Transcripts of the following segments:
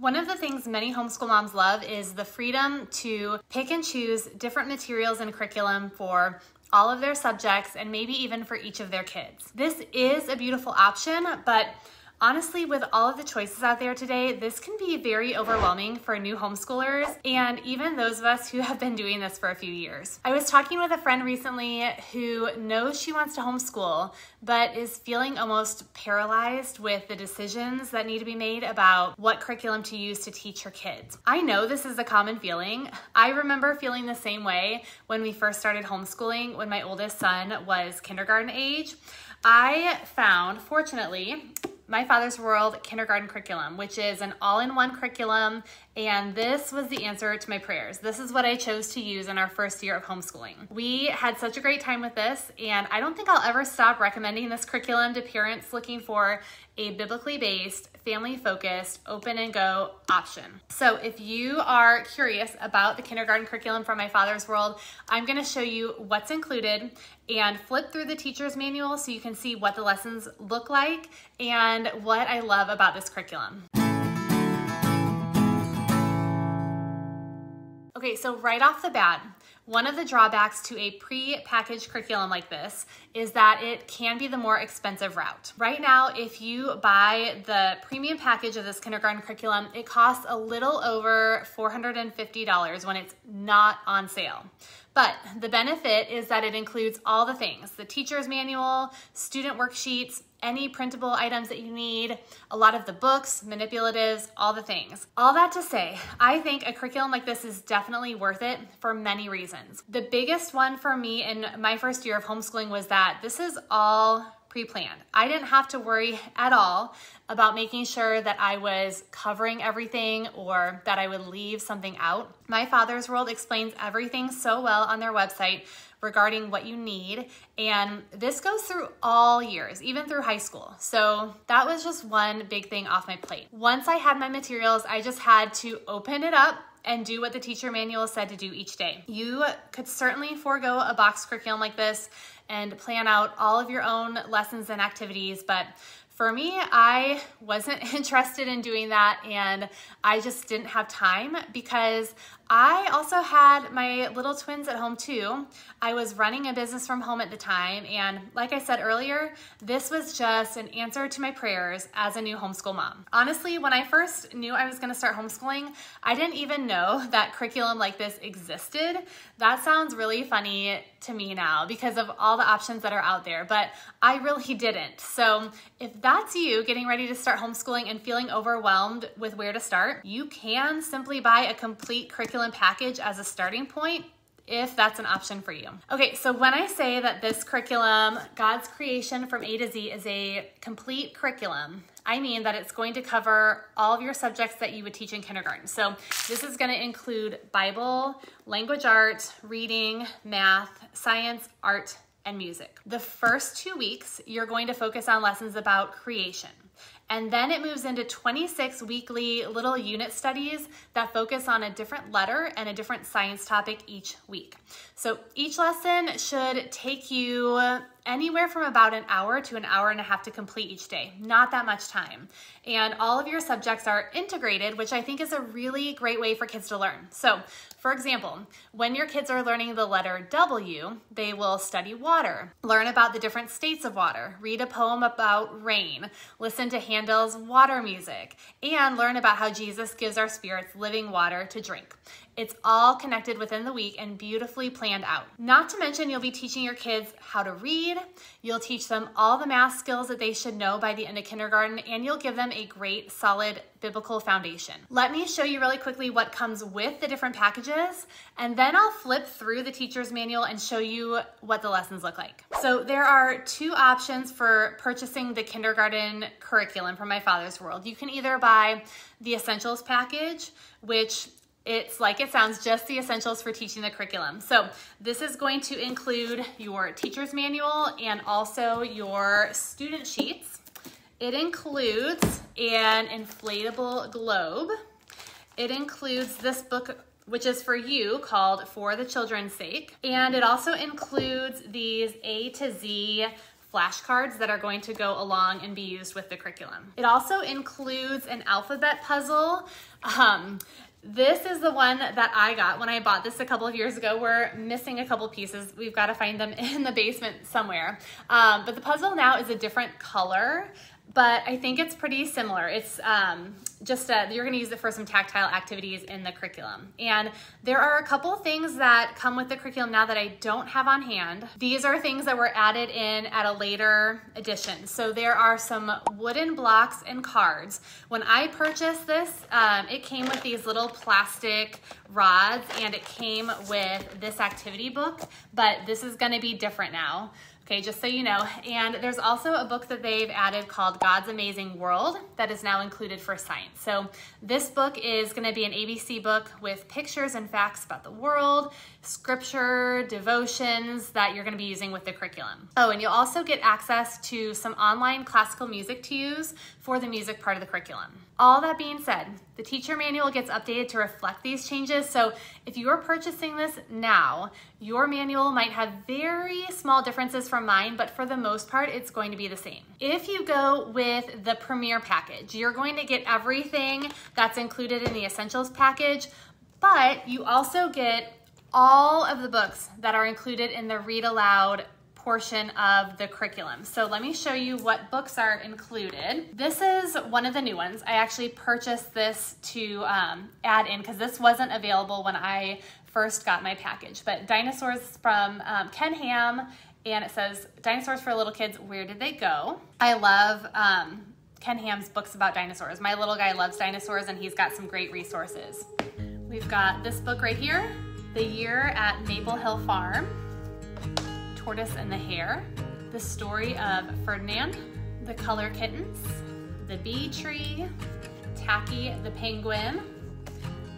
One of the things many homeschool moms love is the freedom to pick and choose different materials and curriculum for all of their subjects and maybe even for each of their kids. This is a beautiful option, but honestly, with all of the choices out there today, this can be very overwhelming for new homeschoolers and even those of us who have been doing this for a few years. I was talking with a friend recently who knows she wants to homeschool, but is feeling almost paralyzed with the decisions that need to be made about what curriculum to use to teach her kids. I know this is a common feeling. I remember feeling the same way when we first started homeschooling when my oldest son was kindergarten age. I found, fortunately, My Father's World kindergarten curriculum, which is an all-in-one curriculum, and this was the answer to my prayers. This is what I chose to use in our first year of homeschooling. We had such a great time with this, and I don't think I'll ever stop recommending this curriculum to parents looking for a biblically based, family-focused, open and go option. So if you are curious about the kindergarten curriculum from My Father's World, I'm gonna show you what's included and flip through the teacher's manual so you can see what the lessons look like and what I love about this curriculum. Okay, so right off the bat, one of the drawbacks to a pre-packaged curriculum like this is that it can be the more expensive route. Right now, if you buy the premium package of this kindergarten curriculum, it costs a little over $450 when it's not on sale. But the benefit is that it includes all the things: the teacher's manual, student worksheets, any printable items that you need, a lot of the books, manipulatives, all the things. All that to say, I think a curriculum like this is definitely worth it for many reasons. The biggest one for me in my first year of homeschooling was that this is all pre-planned. I didn't have to worry at all about making sure that I was covering everything or that I would leave something out. My Father's World explains everything so well on their website regarding what you need, and this goes through all years, even through high school. So that was just one big thing off my plate. Once I had my materials, I just had to open it up and do what the teacher manual said to do each day. You could certainly forego a box curriculum like this and plan out all of your own lessons and activities, but for me, I wasn't interested in doing that, and I just didn't have time because I also had my little twins at home too. I was running a business from home at the time, and like I said earlier, this was just an answer to my prayers as a new homeschool mom. Honestly, when I first knew I was gonna start homeschooling, I didn't even know that curriculum like this existed. That sounds really funny to me now because of all the options that are out there, but I really didn't. So if that's you getting ready to start homeschooling and feeling overwhelmed with where to start, you can simply buy a complete curriculum package as a starting point if that's an option for you. Okay, so when I say that this curriculum, God's creation from A to Z, is a complete curriculum, I mean that it's going to cover all of your subjects that you would teach in kindergarten. So this is going to include Bible, language arts, reading, math, science, art, and music. The first 2 weeks, you're going to focus on lessons about creation. And then it moves into 26 weekly little unit studies that focus on a different letter and a different science topic each week. So each lesson should take you anywhere from about an hour to an hour and a half to complete each day. Not that much time. And all of your subjects are integrated, which I think is a really great way for kids to learn. So, for example, when your kids are learning the letter W, they will study water, learn about the different states of water, read a poem about rain, listen to Handel's water music, and learn about how Jesus gives our spirits living water to drink. It's all connected within the week and beautifully planned out. Not to mention, you'll be teaching your kids how to read, you'll teach them all the math skills that they should know by the end of kindergarten, and you'll give them a great, solid biblical foundation. Let me show you really quickly what comes with the different packages, and then I'll flip through the teacher's manual and show you what the lessons look like. So there are 2 options for purchasing the kindergarten curriculum from My Father's World. You can either buy the Essentials package, which it's like it sounds, just the essentials for teaching the curriculum. So this is going to include your teacher's manual and also your student sheets. It includes an inflatable globe. It includes this book, which is for you, called For the Children's Sake. And it also includes these A to Z flashcards that are going to go along and be used with the curriculum. It also includes an alphabet puzzle. This is the one that I got when I bought this a couple of years ago. We're missing a couple pieces. We've got to find them in the basement somewhere. But the puzzle now is a different color, but I think it's pretty similar. It's you're gonna use it for some tactile activities in the curriculum. And there are a couple things that come with the curriculum now that I don't have on hand. These are things that were added in at a later edition. So there are some wooden blocks and cards. When I purchased this, it came with these little plastic rods and it came with this activity book, but this is gonna be different now. Okay, just so you know. And there's also a book that they've added called God's Amazing World that is now included for science. So this book is going to be an ABC book with pictures and facts about the world, scripture, devotions that you're going to be using with the curriculum. Oh, and you'll also get access to some online classical music to use for the music part of the curriculum. All that being said, the teacher manual gets updated to reflect these changes. So if you're purchasing this now, your manual might have very small differences from mine, but for the most part, it's going to be the same. If you go with the Premier package, you're going to get everything that's included in the Essentials package, but you also get all of the books that are included in the Read Aloud portion of the curriculum. So let me show you what books are included. This is one of the new ones. I actually purchased this to add in because this wasn't available when I first got my package. But Dinosaurs from Ken Ham, and it says Dinosaurs for Little Kids, Where Did They Go? I love Ken Ham's books about dinosaurs. My little guy loves dinosaurs and he's got some great resources. We've got this book right here, The Year at Maple Hill Farm, Tortoise and the Hare, The Story of Ferdinand, The Color Kittens, The Bee Tree, Tacky the Penguin,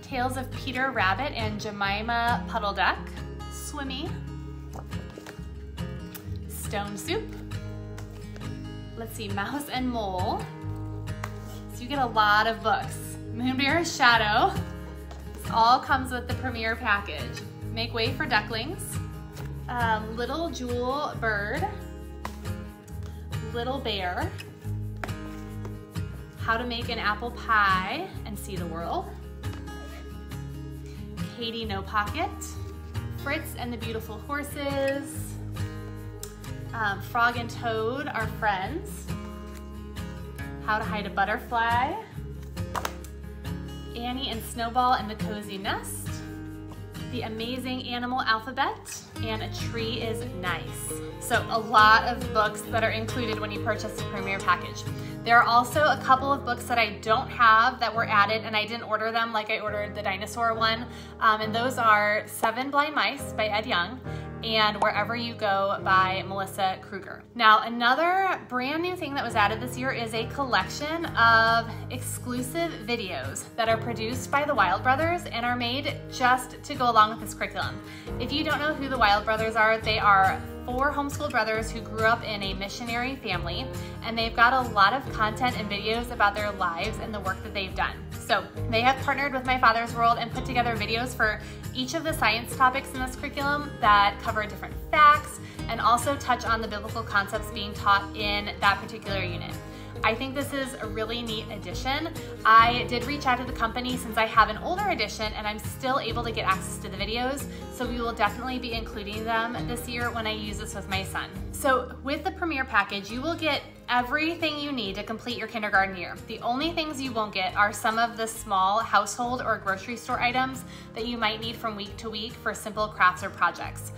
Tales of Peter Rabbit and Jemima Puddle Duck, Swimmy, Stone Soup, let's see, Mouse and Mole. So you get a lot of books. Moonbear's Shadow. This all comes with the Premier package. Make Way for Ducklings, Little Jewel Bird, Little Bear, How to Make an Apple Pie and See the World, Katie No Pocket, Fritz and the Beautiful Horses, Frog and Toad Are Friends, How to Hide a Butterfly, Annie and Snowball and the Cozy Nest, The Amazing Animal Alphabet, and A Tree is Nice. So a lot of books that are included when you purchase the Premier package. There are also a couple of books that I don't have that were added, and I didn't order them like I ordered the dinosaur one. And those are 7 Blind Mice by Ed Young and Wherever You Go by Melissa Kruger. Now, another brand new thing that was added this year is a collection of exclusive videos that are produced by the Wild Brothers and are made just to go along with this curriculum. If you don't know who the Wild Brothers are, they are 4 homeschool brothers who grew up in a missionary family, and they've got a lot of content and videos about their lives and the work that they've done. So they have partnered with My Father's World and put together videos for each of the science topics in this curriculum that cover different facts and also touch on the biblical concepts being taught in that particular unit. I think this is a really neat addition. I did reach out to the company since I have an older edition and I'm still able to get access to the videos, so we will definitely be including them this year when I use this with my son. So with the Premier package, you will get everything you need to complete your kindergarten year. The only things you won't get are some of the small household or grocery store items that you might need from week to week for simple crafts or projects.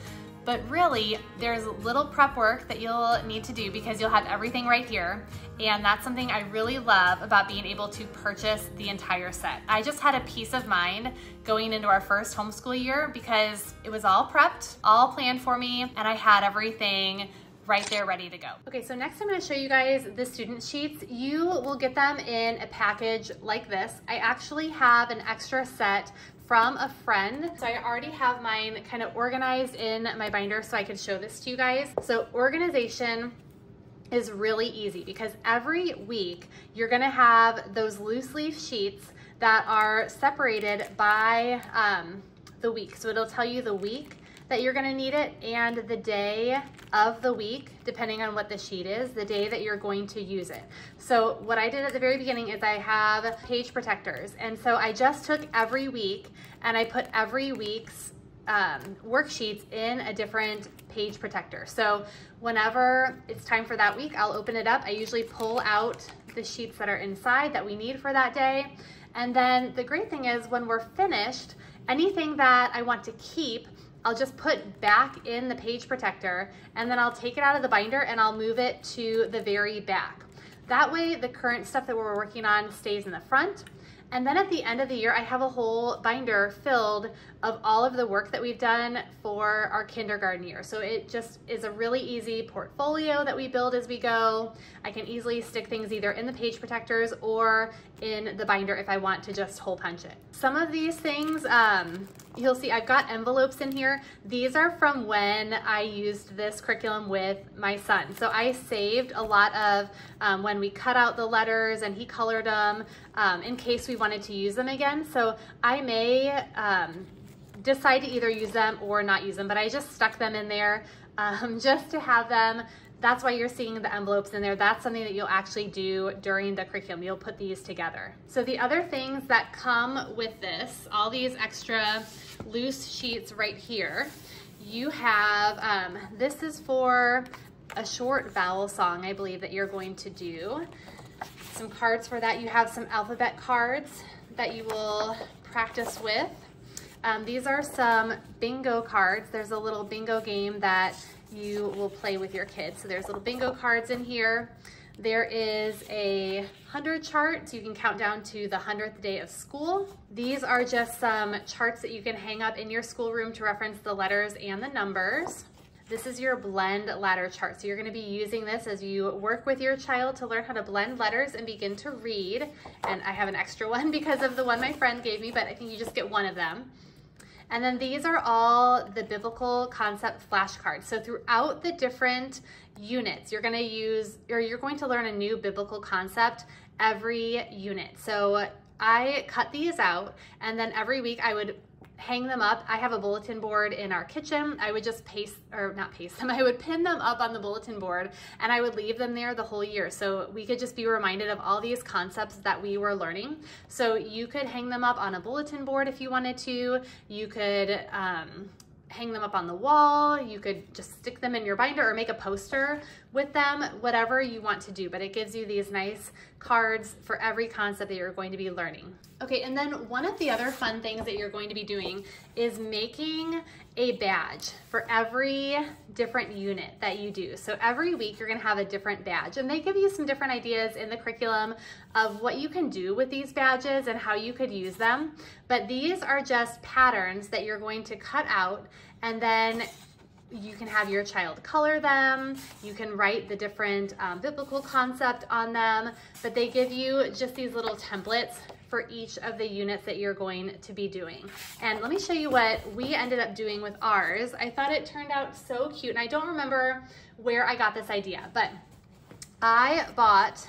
But really, there's little prep work that you'll need to do because you'll have everything right here. And that's something I really love about being able to purchase the entire set. I just had a peace of mind going into our first homeschool year because it was all prepped, all planned for me, and I had everything right there ready to go. Okay, so next I'm gonna show you guys the student sheets. You will get them in a package like this. I actually have an extra set from a friend. So I already have mine kind of organized in my binder so I can show this to you guys. So organization is really easy because every week you're gonna have those loose leaf sheets that are separated by the week. So it'll tell you the week that you're gonna need it and the day of the week, depending on what the sheet is, the day that you're going to use it. So what I did at the very beginning is I have page protectors. And so I just took every week and I put every week's worksheets in a different page protector. So whenever it's time for that week, I'll open it up. I usually pull out the sheets that are inside that we need for that day. And then the great thing is when we're finished, anything that I want to keep, I'll just put back in the page protector, and then I'll take it out of the binder and I'll move it to the very back. That way the current stuff that we're working on stays in the front. And then at the end of the year, I have a whole binder filled of all of the work that we've done for our kindergarten year. So it just is a really easy portfolio that we build as we go. I can easily stick things either in the page protectors or in the binder if I want to just hole punch it. Some of these things, you'll see I've got envelopes in here. These are from when I used this curriculum with my son. So I saved a lot of when we cut out the letters and he colored them in case we wanted to use them again. So I may decide to either use them or not use them, but I just stuck them in there just to have them. That's why you're seeing the envelopes in there. That's something that you'll actually do during the curriculum. You'll put these together. So the other things that come with this, all these extra loose sheets right here, you have, this is for a short vowel song, I believe, that you're going to do. Some cards for that. You have some alphabet cards that you will practice with. These are some bingo cards. There's a little bingo game that you will play with your kids. So there's little bingo cards in here. There is a 100 chart, so you can count down to the 100th day of school. These are just some charts that you can hang up in your schoolroom to reference the letters and the numbers. This is your blend ladder chart. So you're gonna be using this as you work with your child to learn how to blend letters and begin to read. And I have an extra one because of the one my friend gave me, but I think you just get one of them. And then these are all the biblical concept flashcards. So throughout the different units, you're going to learn a new biblical concept every unit. So I cut these out, and then every week I would hang them up. I have a bulletin board in our kitchen. I would just I would pin them up on the bulletin board, and I would leave them there the whole year. So we could just be reminded of all these concepts that we were learning. So you could hang them up on a bulletin board if you wanted to. You could hang them up on the wall. You could just stick them in your binder or make a poster with them, whatever you want to do. But it gives you these nice cards for every concept that you're going to be learning. Okay, and then one of the other fun things that you're going to be doing is making a badge for every different unit that you do. So every week you're gonna have a different badge, and they give you some different ideas in the curriculum of what you can do with these badges and how you could use them. But these are just patterns that you're going to cut out, and then you can have your child color them. You can write the different biblical concept on them, but they give you just these little templates for each of the units that you're going to be doing. And let me show you what we ended up doing with ours. I thought it turned out so cute, and I don't remember where I got this idea, but I bought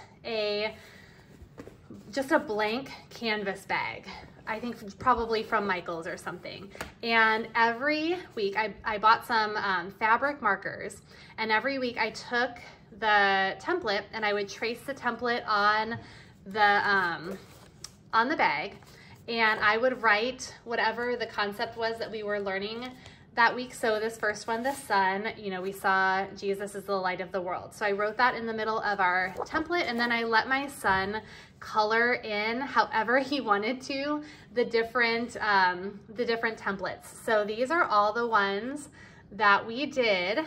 just a blank canvas bag. I think probably from Michael's or something. And every week I bought some fabric markers, and every week I took the template and I would trace the template on the bag, and I would write whatever the concept was that we were learning that week. So this first one, the sun, we saw Jesus is the light of the world. So I wrote that in the middle of our template, and then I let my son color in however he wanted to the different templates. So these are all the ones that we did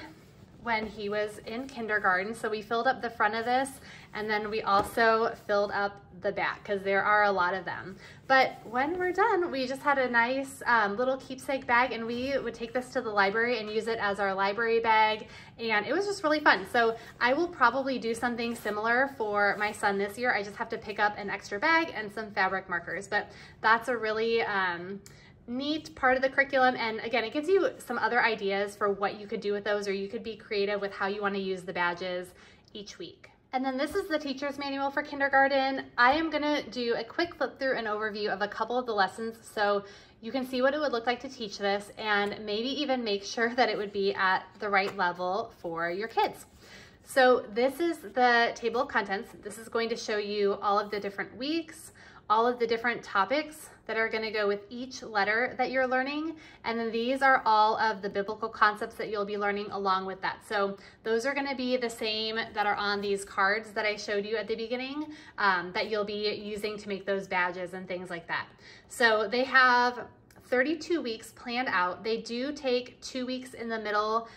when he was in kindergarten. So we filled up the front of this, and then we also filled up the back because there are a lot of them. But when we're done, we just had a nice little keepsake bag, and we would take this to the library and use it as our library bag, and it was just really fun. So I will probably do something similar for my son this year. I just have to pick up an extra bag and some fabric markers, but that's a really neat part of the curriculum. And again, it gives you some other ideas for what you could do with those, or you could be creative with how you want to use the badges each week. And then this is the teacher's manual for kindergarten. I am gonna do a quick flip through and overview of a couple of the lessons so you can see what it would look like to teach this and maybe even make sure that it would be at the right level for your kids. So this is the table of contents. This is going to show you all of the different weeks, all of the different topics that are going to go with each letter that you're learning. And then these are all of the biblical concepts that you'll be learning along with that. So those are going to be the same that are on these cards that I showed you at the beginning that you'll be using to make those badges and things like that. So they have 32 weeks planned out. They do take 2 weeks in the middle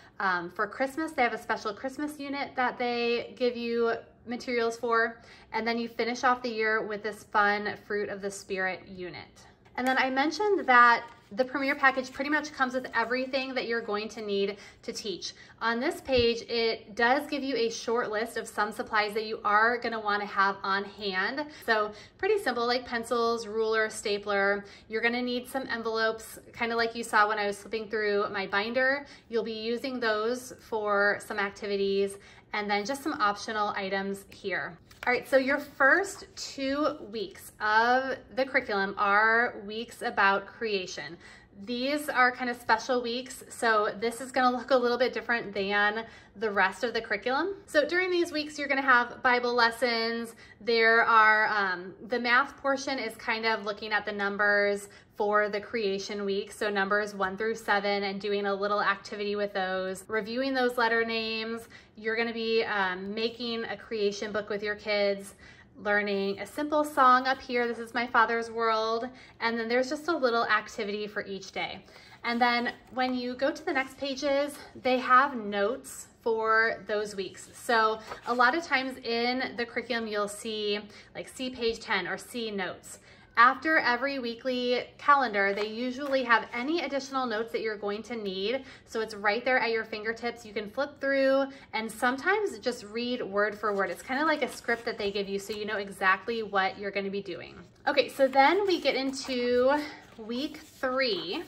for Christmas. They have a special Christmas unit that they give you materials for, and then you finish off the year with this fun Fruit of the Spirit unit. And then I mentioned that the Premier package pretty much comes with everything that you're going to need to teach. On this page, it does give you a short list of some supplies that you are going to want to have on hand. So pretty simple, like pencils, ruler, stapler. You're going to need some envelopes, kind of like you saw when I was flipping through my binder. You'll be using those for some activities, and then just some optional items here. All right, so your first 2 weeks of the curriculum are weeks about creation. These are kind of special weeks, so this is gonna look a little bit different than the rest of the curriculum. So during these weeks, you're gonna have Bible lessons. There are, the math portion is kind of looking at the numbers for the creation week. So numbers 1 through 7 and doing a little activity with those, reviewing those letter names. You're gonna be making a creation book with your kids, learning a simple song up here. This is My Father's World. And then there's just a little activity for each day. And then when you go to the next pages, they have notes for those weeks. So a lot of times in the curriculum, you'll see like see page 10 or see notes. After every weekly calendar, they usually have any additional notes that you're going to need. So it's right there at your fingertips. You can flip through and sometimes just read word for word. It's kind of like a script that they give you so you know exactly what you're going to be doing. Okay, so then we get into week 3.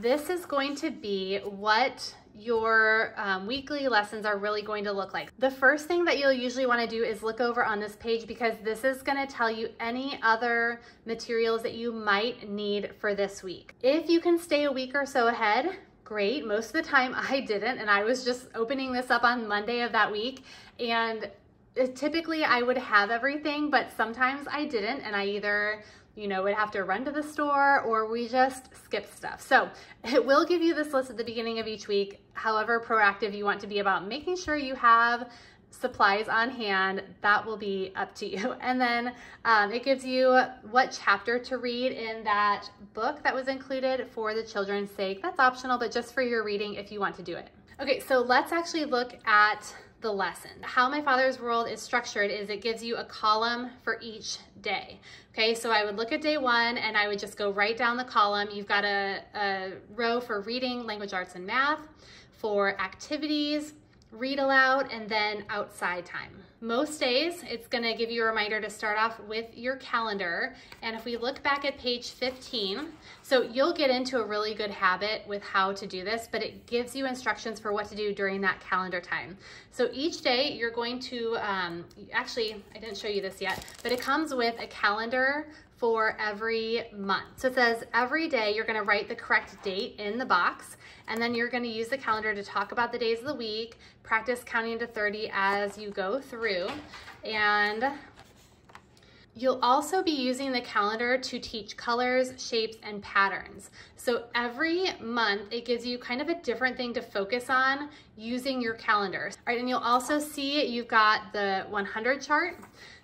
This is going to be what your weekly lessons are really going to look like. The first thing that you'll usually want to do is look over on this page because this is going to tell you any other materials that you might need for this week. If you can stay a week or so ahead, great. Most of the time I didn't, and I was just opening this up on Monday of that week, and typically I would have everything, but sometimes I didn't, and I either would have to run to the store or we just skip stuff. So it will give you this list at the beginning of each week. However proactive you want to be about making sure you have supplies on hand, that will be up to you. And then it gives you what chapter to read in that book that was included for the children's sake. That's optional, but just for your reading if you want to do it. Okay, so let's actually look at the lesson. How My Father's World is structured is it gives you a column for each day. Okay, so I would look at day 1 and I would just go right down the column. You've got a row for reading, language arts, and math, for activities, read aloud, and then outside time. Most days, it's gonna give you a reminder to start off with your calendar. And if we look back at page 15, so you'll get into a really good habit with how to do this, but it gives you instructions for what to do during that calendar time. So each day you're going to, actually, I didn't show you this yet, but it comes with a calendar for every month. So it says every day you're gonna write the correct date in the box, and then you're gonna use the calendar to talk about the days of the week, practice counting to 30 as you go through, and you'll also be using the calendar to teach colors, shapes, and patterns. So every month it gives you kind of a different thing to focus on using your calendar. All right, and you'll also see you've got the 100 chart.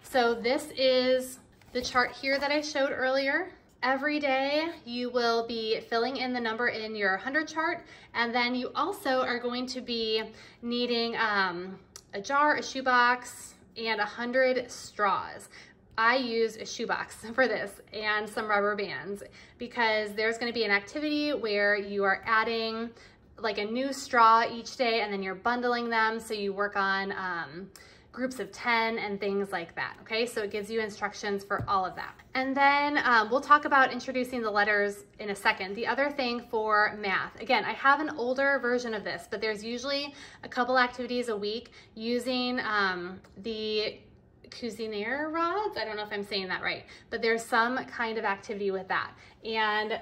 So this is the chart here that I showed earlier. Every day you will be filling in the number in your 100 chart, and then you also are going to be needing a jar, a shoebox, and 100 straws. I use a shoebox for this and some rubber bands because there's going to be an activity where you are adding like a new straw each day and then you're bundling them, so you work on groups of 10 and things like that, okay? So it gives you instructions for all of that. And then we'll talk about introducing the letters in a second. The other thing for math, again, I have an older version of this, but there's usually a couple activities a week using the Cuisinaire rods. I don't know if I'm saying that right, but there's some kind of activity with that. And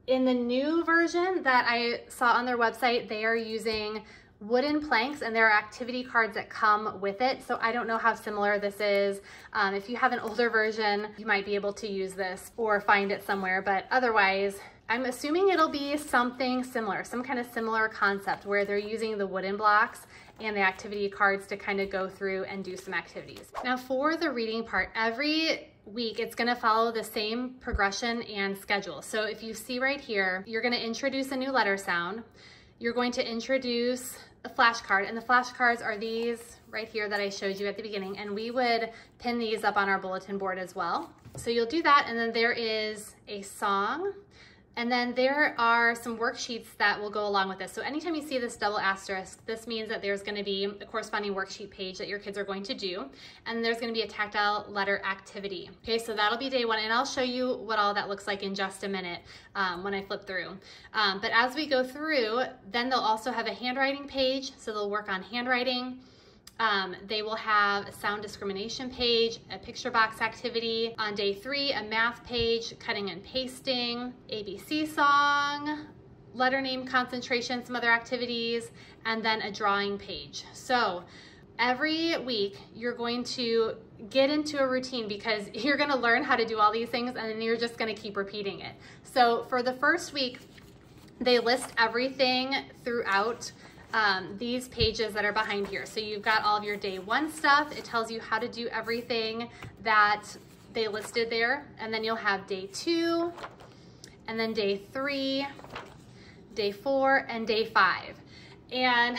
in the new version that I saw on their website, they are using wooden planks, and there are activity cards that come with it. So I don't know how similar this is. If you have an older version, you might be able to use this or find it somewhere, but otherwise, I'm assuming it'll be something similar, some kind of similar concept where they're using the wooden blocks and the activity cards to kind of go through and do some activities. Now for the reading part, every week it's gonna follow the same progression and schedule. So if you see right here, you're gonna introduce a new letter sound. You're going to introduce a flashcard, and the flashcards are these right here that I showed you at the beginning, and we would pin these up on our bulletin board as well. So you'll do that, and then there is a song, and then there are some worksheets that will go along with this. So anytime you see this double asterisk, this means that there's gonna be a corresponding worksheet page that your kids are going to do, and there's gonna be a tactile letter activity. Okay, so that'll be day one, and I'll show you what all that looks like in just a minute when I flip through. But as we go through, then they'll also have a handwriting page, so they'll work on handwriting. They will have a sound discrimination page, a picture box activity. On day 3, a math page, cutting and pasting, ABC song, letter name concentration, some other activities, and then a drawing page. So every week you're going to get into a routine because you're gonna learn how to do all these things, and then you're just gonna keep repeating it. So for the first week, they list everything throughout these pages that are behind here. So you've got all of your day 1 stuff. It tells you how to do everything that they listed there. And then you'll have day 2, and then day 3, day 4, and day 5. And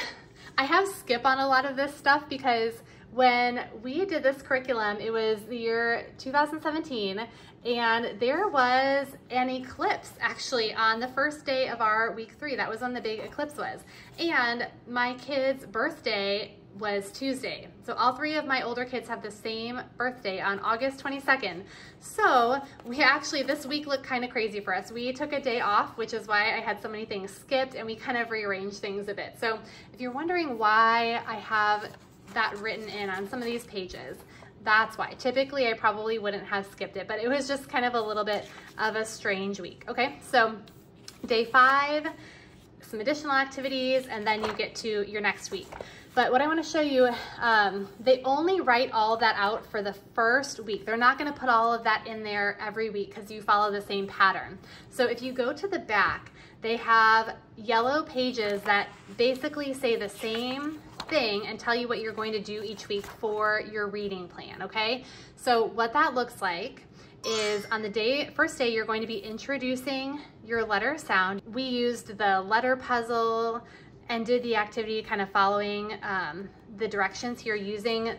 I have skip on a lot of this stuff because when we did this curriculum, it was the year 2017, and there was an eclipse actually on the first day of our week 3. That was when the big eclipse was. And my kid's birthday was Tuesday. So all 3 of my older kids have the same birthday on August 22nd. So we actually, this week looked kind of crazy for us. We took a day off, which is why I had so many things skipped, and we kind of rearranged things a bit. So if you're wondering why I have that written in on some of these pages, that's why. Typically I probably wouldn't have skipped it, but it was just kind of a little bit of a strange week. Okay, so day 5, some additional activities, and then you get to your next week. But what I want to show you, they only write all of that out for the first week. They're not going to put all of that in there every week because you follow the same pattern. So if you go to the back, they have yellow pages that basically say the same thing and tell you what you're going to do each week for your reading plan, okay? So what that looks like is on the first day, you're going to be introducing your letter sound. We used the letter puzzle and did the activity kind of following the directions here using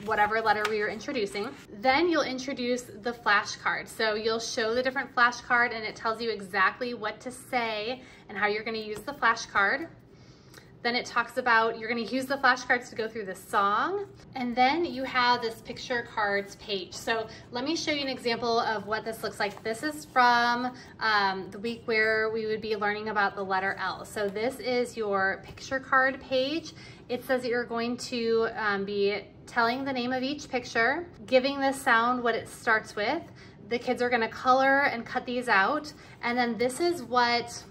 whatever letter we were introducing. Then you'll introduce the flashcard. So you'll show the different flashcard, and it tells you exactly what to say and how you're going to use the flashcard. Then it talks about you're going to use the flashcards to go through the song, and then you have this picture cards page. So let me show you an example of what this looks like. This is from the week where we would be learning about the letter L. So this is your picture card page. It says that you're going to be telling the name of each picture, giving the sound what it starts with. The kids are going to color and cut these out, and then this is what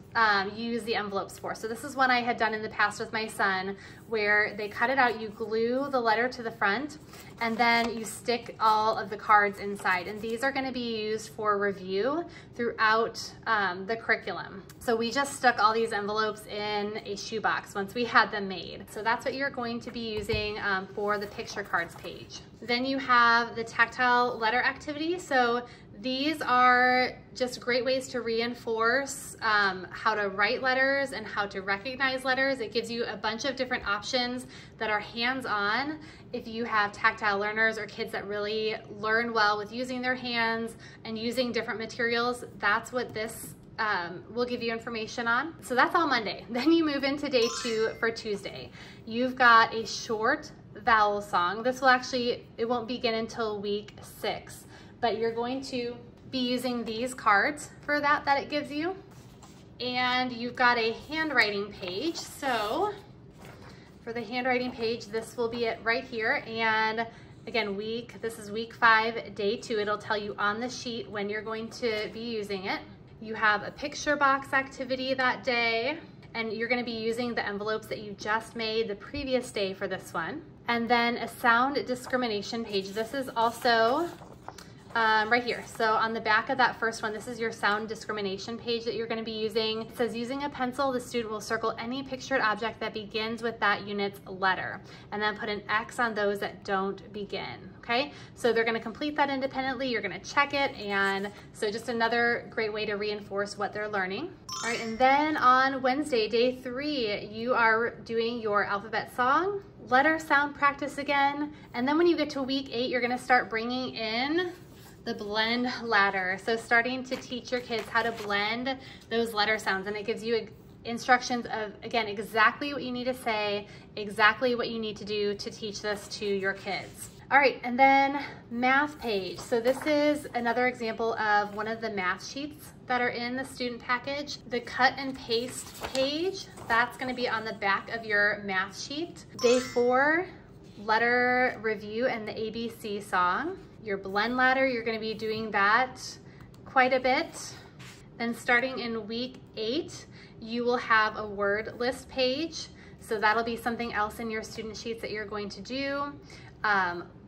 you use the envelopes for. So this is one I had done in the past with my son, where they cut it out, you glue the letter to the front, and then you stick all of the cards inside. And these are going to be used for review throughout the curriculum. So we just stuck all these envelopes in a shoebox once we had them made. So that's what you're going to be using for the picture cards page. Then you have the tactile letter activity. So these are just great ways to reinforce how to write letters and how to recognize letters. It gives you a bunch of different options that are hands-on. If you have tactile learners or kids that really learn well with using their hands and using different materials, that's what this will give you information on. So that's all Monday. Then you move into day 2 for Tuesday. You've got a short vowel song. This will actually, it won't begin until week 6, but you're going to be using these cards for that it gives you. And you've got a handwriting page. So for the handwriting page, this will be it right here. And again, this is week 5, day 2. It'll tell you on the sheet when you're going to be using it. You have a picture box activity that day, and you're going to be using the envelopes that you just made the previous day for this one. And then a sound discrimination page. This is also right here. So on the back of that first one, this is your sound discrimination page that you're going to be using. It says, using a pencil, the student will circle any pictured object that begins with that unit's letter, and then put an X on those that don't begin. Okay, so they're going to complete that independently. You're going to check it, and so just another great way to reinforce what they're learning. All right, and then on Wednesday, day 3, you are doing your alphabet song, letter sound practice again, and then when you get to week 8, you're going to start bringing in the blend ladder. So starting to teach your kids how to blend those letter sounds, and it gives you instructions of, again, exactly what you need to say, exactly what you need to do to teach this to your kids. All right, and then math page. So this is another example of one of the math sheets that are in the student package. The cut and paste page, that's gonna be on the back of your math sheet. Day 4, letter review and the ABC song. Your blend ladder, you're going to be doing that quite a bit. Then starting in week 8, you will have a word list page. So that'll be something else in your student sheets that you're going to do.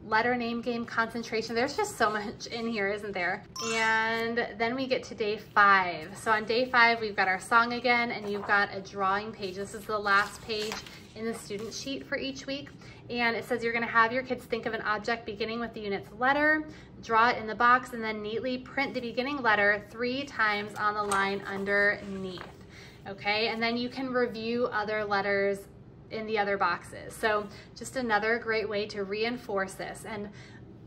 Letter name game concentration. There's just so much in here, isn't there? And then we get to day 5. So on day 5, we've got our song again, and you've got a drawing page. This is the last page in the student sheet for each week. And it says you're going to have your kids think of an object beginning with the unit's letter, draw it in the box, and then neatly print the beginning letter 3 times on the line underneath. Okay, and then you can review other letters in the other boxes. So just another great way to reinforce this. And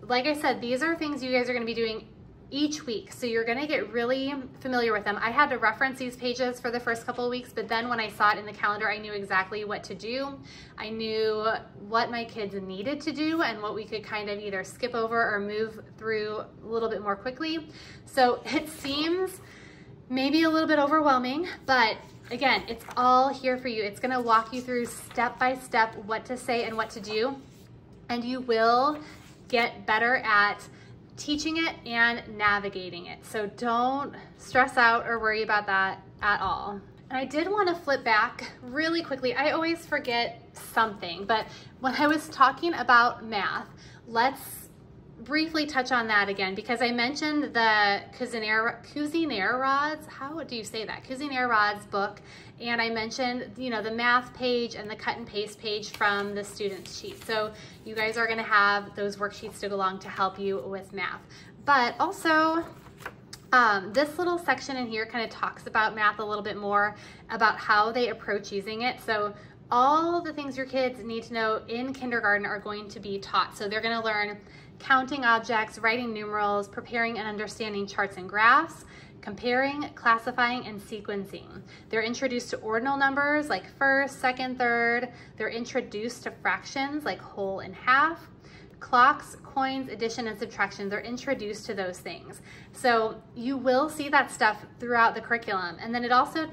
like I said, these are things you guys are going to be doing each week, so you're going to get really familiar with them. I had to reference these pages for the first couple of weeks, but then when I saw it in the calendar, I knew exactly what to do. I knew what my kids needed to do and what we could kind of either skip over or move through a little bit more quickly. So it seems maybe a little bit overwhelming, but again, it's all here for you. It's going to walk you through step by step what to say and what to do, and you will get better at teaching it and navigating it. So don't stress out or worry about that at all. And I did want to flip back really quickly. I always forget something, but when I was talking about math, let's briefly touch on that again, because I mentioned the Cuisinaire rods. How do you say that? Cuisinaire rods book. And I mentioned, you know, the math page and the cut and paste page from the student sheet. So you guys are going to have those worksheets to go along to help you with math. But also, this little section in here kind of talks about math a little bit more, about how they approach using it. So all the things your kids need to know in kindergarten are going to be taught. So they're going to learn counting objects, writing numerals, preparing and understanding charts and graphs, comparing, classifying, and sequencing. They're introduced to ordinal numbers like first, second, third. They're introduced to fractions like whole and half. Clocks, coins, addition, and subtraction. They're introduced to those things. So you will see that stuff throughout the curriculum. And then it also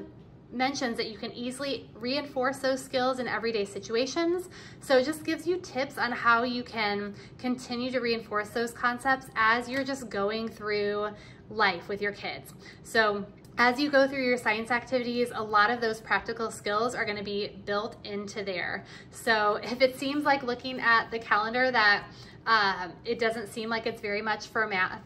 mentions that you can easily reinforce those skills in everyday situations. So it just gives you tips on how you can continue to reinforce those concepts as you're just going through life with your kids. So as you go through your science activities, a lot of those practical skills are going to be built into there. So if it seems like looking at the calendar that it doesn't seem like it's very much for math,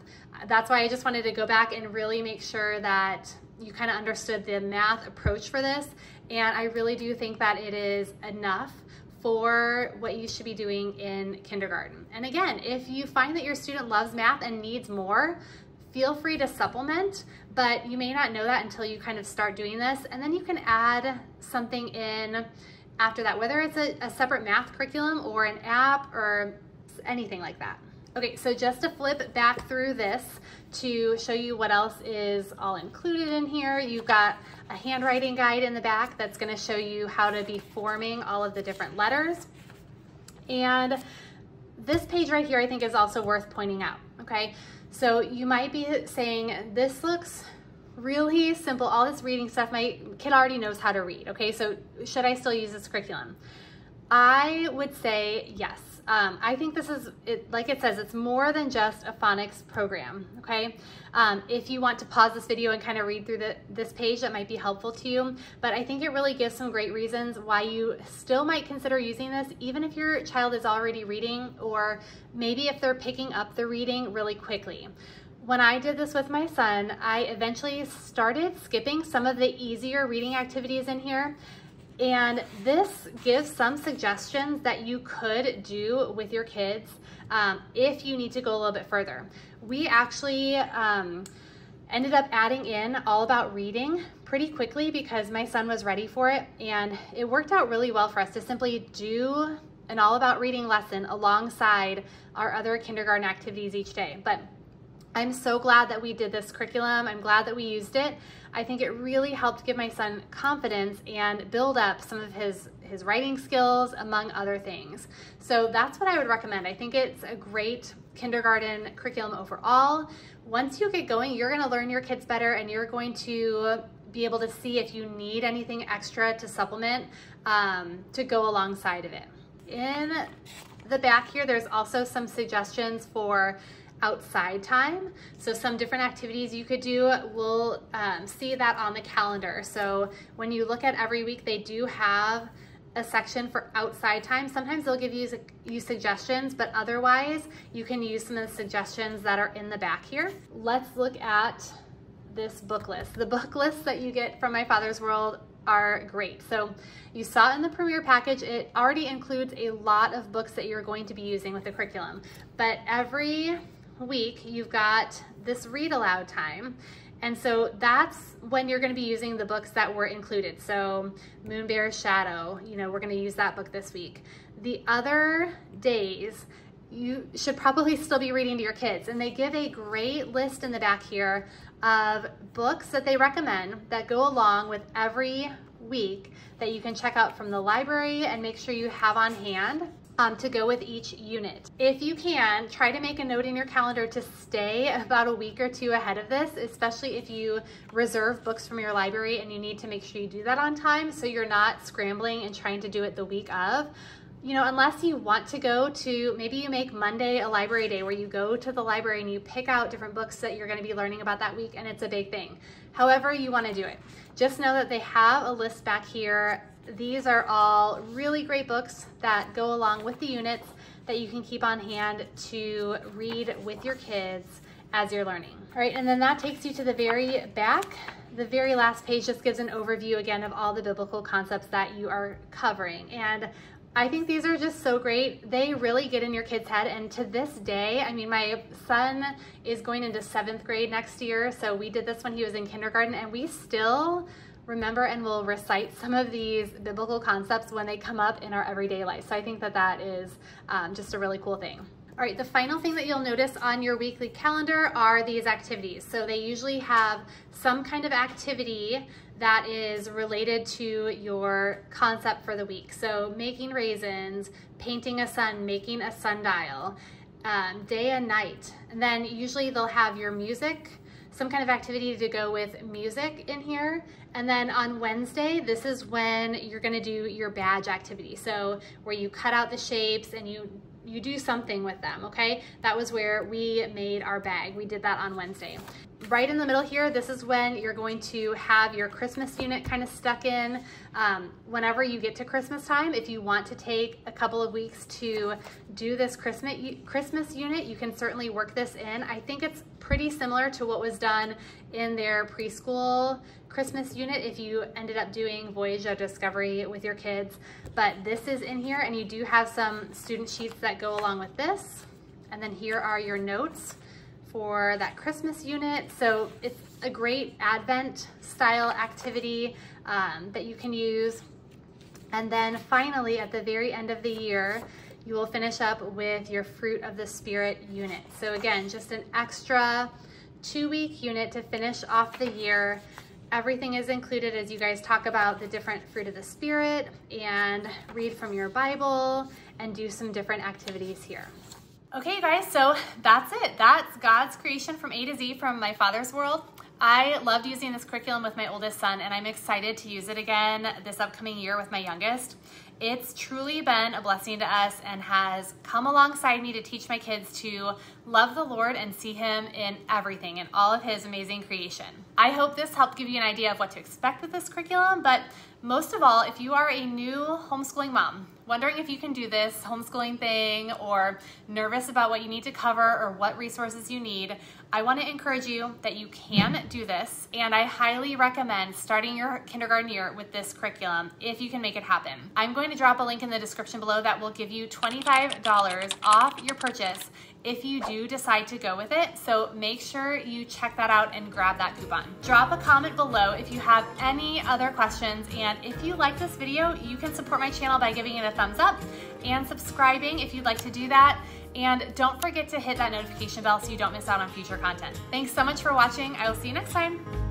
that's why I just wanted to go back and really make sure that you kind of understood the math approach for this. And I really do think that it is enough for what you should be doing in kindergarten. And again, if you find that your student loves math and needs more, feel free to supplement, but you may not know that until you kind of start doing this. And then you can add something in after that, whether it's a separate math curriculum or an app or anything like that. Okay, so just to flip back through this to show you what else is all included in here, you've got a handwriting guide in the back that's going to show you how to be forming all of the different letters. And this page right here, I think, is also worth pointing out, okay? So you might be saying, this looks really simple. All this reading stuff, my kid already knows how to read, okay? So should I still use this curriculum? I would say yes. I think this is, like it says, it's more than just a phonics program, okay? If you want to pause this video and kind of read through this page, that might be helpful to you. But I think it really gives some great reasons why you still might consider using this, even if your child is already reading, or maybe if they're picking up the reading really quickly. When I did this with my son, I eventually started skipping some of the easier reading activities in here. And this gives some suggestions that you could do with your kids if you need to go a little bit further. We actually ended up adding in All About Reading pretty quickly because my son was ready for it, and it worked out really well for us to simply do an All About Reading lesson alongside our other kindergarten activities each day. But I'm so glad that we did this curriculum. I'm glad that we used it. I think it really helped give my son confidence and build up some of his writing skills, among other things. So that's what I would recommend. I think it's a great kindergarten curriculum overall. Once you get going, you're gonna learn your kids better, and you're going to be able to see if you need anything extra to supplement to go alongside of it. In the back here, there's also some suggestions for outside time. So some different activities you could do. We'll see that on the calendar. So when you look at every week, they do have a section for outside time. Sometimes they'll give you suggestions, but otherwise you can use some of the suggestions that are in the back here. Let's look at this book list. The book lists that you get from My Father's World are great. So you saw in the Premier package, it already includes a lot of books that you're going to be using with the curriculum, but every week you've got this read aloud time, and so that's when you're going to be using the books that were included. So Moon Bear's Shadow, you know, we're going to use that book this week. The other days you should probably still be reading to your kids, and they give a great list in the back here of books that they recommend that go along with every week that you can check out from the library and make sure you have on hand to go with each unit. If you can, try to make a note in your calendar to stay about a week or two ahead of this, especially if you reserve books from your library and you need to make sure you do that on time so you're not scrambling and trying to do it the week of. You know, unless you want to go to, maybe you make Monday a library day where you go to the library and you pick out different books that you're going to be learning about that week, and it's a big thing. However you want to do it. Just know that they have a list back here. These are all really great books that go along with the units that you can keep on hand to read with your kids as you're learning. All right, and then that takes you to the very back. The very last page just gives an overview again of all the biblical concepts that you are covering. And I think these are just so great. They really get in your kid's head. And to this day, I mean, my son is going into 7th grade next year. So we did this when he was in kindergarten, and we still remember and will recite some of these biblical concepts when they come up in our everyday life. So I think that that is just a really cool thing. All right, the final thing that you'll notice on your weekly calendar are these activities. So they usually have some kind of activity that is related to your concept for the week. So making raisins, painting a sun, making a sundial, day and night. And then usually they'll have your music, some kind of activity to go with music in here. And then on Wednesday, this is when you're gonna do your badge activity. So where you cut out the shapes and you do something with them, okay? That was where we made our bag. We did that on Wednesday. Right in the middle here, this is when you're going to have your Christmas unit kind of stuck in. Whenever you get to Christmas time, if you want to take a couple of weeks to do this Christmas unit, you can certainly work this in. I think it's pretty similar to what was done in their preschool Christmas unit if you ended up doing Voyage of Discovery with your kids. But this is in here, and you do have some student sheets that go along with this. And then here are your notes for that Christmas unit. So it's a great Advent style activity that you can use. And then finally, at the very end of the year, you will finish up with your Fruit of the Spirit unit. So again, just an extra 2-week unit to finish off the year. Everything is included as you guys talk about the different fruit of the Spirit and read from your Bible and do some different activities here. Okay guys, so that's it. That's God's creation from A to Z from my Father's world. I loved using this curriculum with my oldest son, and I'm excited to use it again this upcoming year with my youngest. It's truly been a blessing to us and has come alongside me to teach my kids to love the Lord and see Him in everything, in all of His amazing creation. I hope this helped give you an idea of what to expect with this curriculum, but most of all, if you are a new homeschooling mom, wondering if you can do this homeschooling thing or nervous about what you need to cover or what resources you need, I want to encourage you that you can do this, and I highly recommend starting your kindergarten year with this curriculum if you can make it happen. I'm going to drop a link in the description below that will give you $25 off your purchase if you do decide to go with it, so make sure you check that out and grab that coupon. Drop a comment below if you have any other questions, and if you like this video, you can support my channel by giving it a thumbs up and subscribing if you'd like to do that. And don't forget to hit that notification bell so you don't miss out on future content. Thanks so much for watching. I will see you next time.